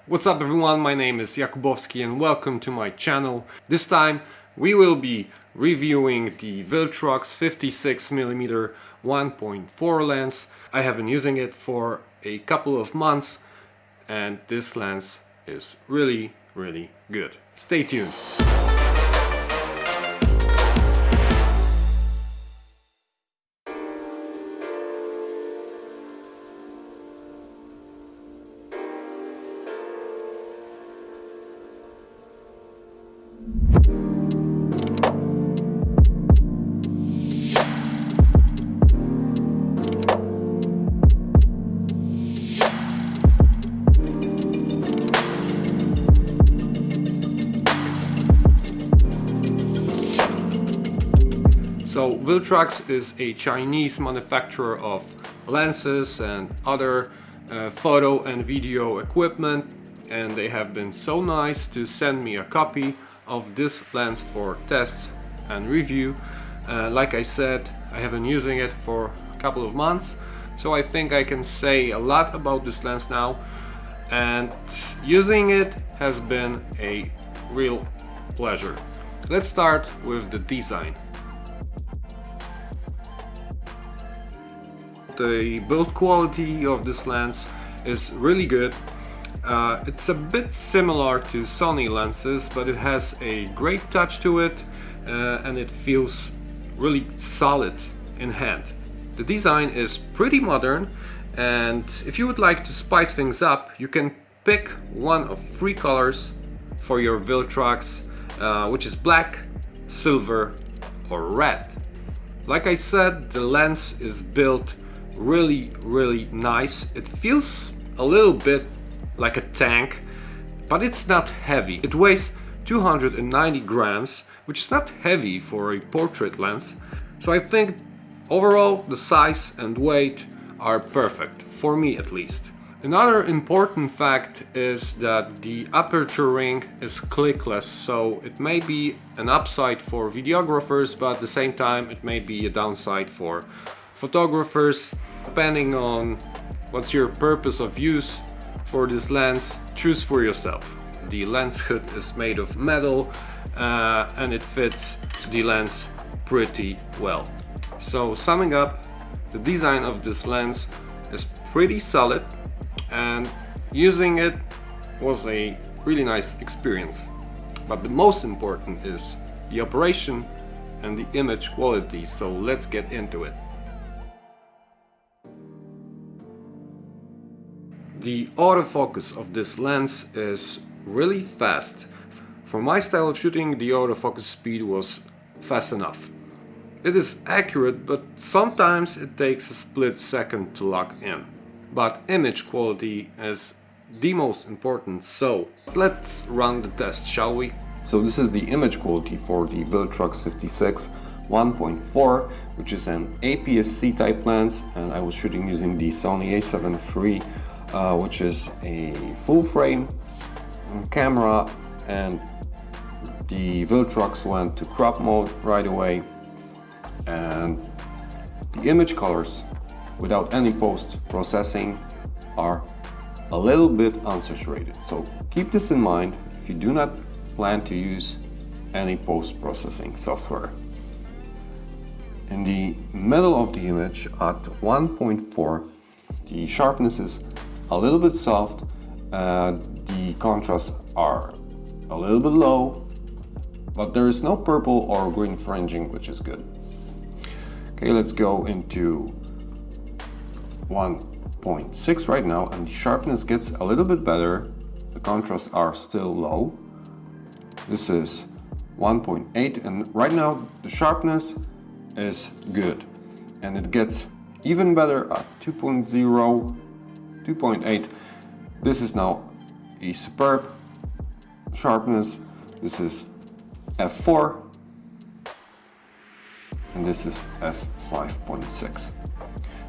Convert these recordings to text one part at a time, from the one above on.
What's up everyone, my name is Yakubovsky and welcome to my channel. This time we will be reviewing the Viltrox 56mm 1.4 lens. I have been using it for a couple of months and this lens is really good. Stay tuned. So Viltrox is a Chinese manufacturer of lenses and other photo and video equipment, and they have been so nice to send me a copy of this lens for tests and review. Like I said, I have been using it for a couple of months, so I think I can say a lot about this lens now, and using it has been a real pleasure. Let's start with the design. The build quality of this lens is really good. It's a bit similar to Sony lenses, but it has a great touch to it and it feels really solid in hand. The design is pretty modern, and if you would like to spice things up, you can pick one of three colors for your Viltrox, which is black, silver or red. Like I said, the lens is built really nice. It feels a little bit like a tank, but it's not heavy. It weighs 290 grams, which is not heavy for a portrait lens. So I think overall the size and weight are perfect, for me at least. Another important fact is that the aperture ring is clickless, so it may be an upside for videographers, but at the same time it may be a downside for photographers. Depending on what's your purpose of use for this lens, choose for yourself. The lens hood is made of metal and it fits the lens pretty well. So summing up, the design of this lens is pretty solid and using it was a really nice experience. But the most important is the operation and the image quality, so let's get into it. The autofocus of this lens is really fast. For my style of shooting, the autofocus speed was fast enough. It is accurate, but sometimes it takes a split second to lock in. But image quality is the most important, so let's run the test, shall we? So this is the image quality for the Viltrox 56 1.4, which is an APS-C type lens, and I was shooting using the Sony a7 III, which is a full frame camera, and the Viltrox went to crop mode right away, and the image colors without any post-processing are a little bit unsaturated. So keep this in mind if you do not plan to use any post-processing software. In the middle of the image at 1.4, the sharpness is a little bit soft, the contrasts are a little bit low, but there is no purple or green fringing, which is good. Okay, let's go into 1.6 right now, and the sharpness gets a little bit better. The contrasts are still low. This is 1.8, and right now the sharpness is good, and it gets even better at 2.0, 2.8. This is now a superb sharpness. This is f4 and this is f5.6.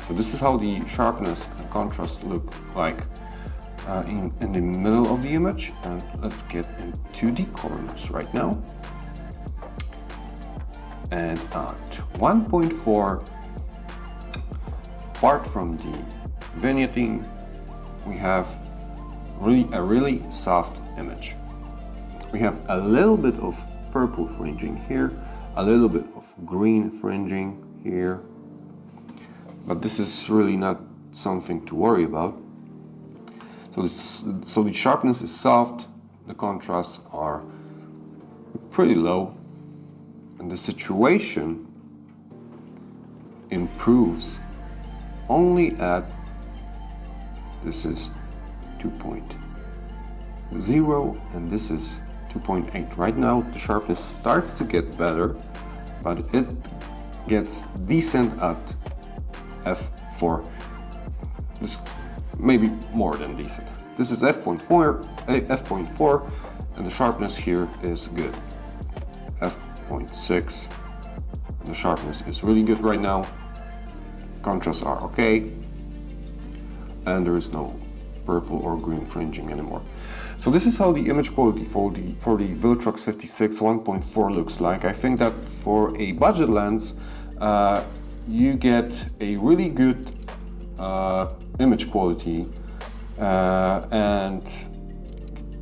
So this is how the sharpness and contrast look like in the middle of the image, and let's get into the corners right now. And at 1.4, apart from the vignetting, we have a really soft image. We have a little bit of purple fringing here, a little bit of green fringing here, but this is really not something to worry about. So the sharpness is soft, the contrasts are pretty low, and the situation improves only at, this is 2.0 and this is 2.8. Right now the sharpness starts to get better, but it gets decent at f4. This maybe more than decent. This is f.4, and the sharpness here is good. f.6, and the sharpness is really good right now. Contrasts are okay, and there is no purple or green fringing anymore. So this is how the image quality for the Viltrox 56 1.4 looks like. I think that for a budget lens, you get a really good image quality, and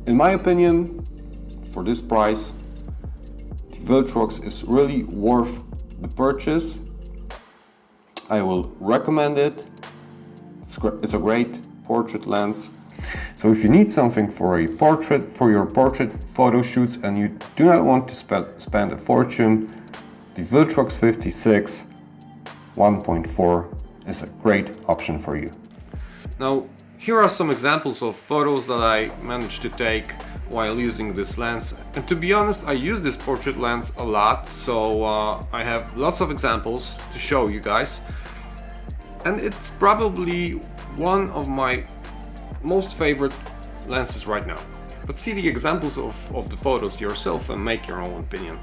in my opinion, for this price, the Viltrox is really worth the purchase. I will recommend it. It's a great portrait lens. So if you need something for your portrait photo shoots and you do not want to spend a fortune, the Viltrox 56 1.4 is a great option for you. Now, here are some examples of photos that I managed to take while using this lens. And to be honest, I use this portrait lens a lot, so I have lots of examples to show you guys. And it's probably one of my most favorite lenses right now. But see the examples of the photos yourself and make your own opinion.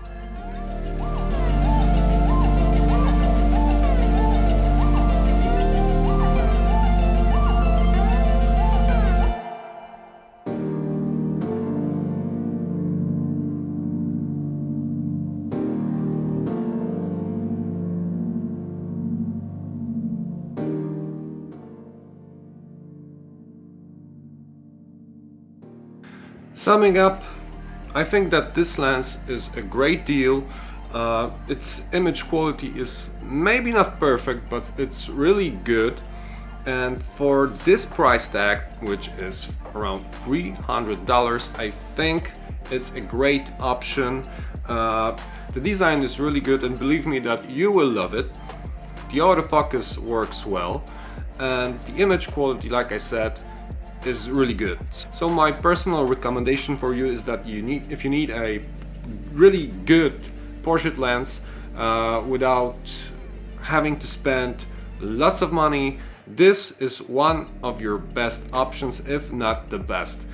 Summing up, I think that this lens is a great deal. Its image quality is maybe not perfect, but it's really good. And for this price tag, which is around $300, I think it's a great option. The design is really good, and believe me that you will love it. The autofocus works well, and the image quality, like I said, is really good. So my personal recommendation for you is that if you need a really good portrait lens without having to spend lots of money, this is one of your best options, if not the best.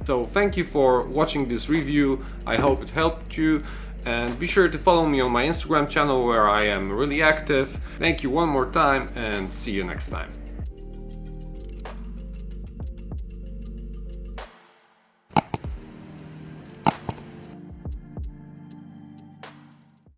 So thank you for watching this review. I hope it helped you, and be sure to follow me on my Instagram channel where I am really active. Thank you one more time, and see you next time.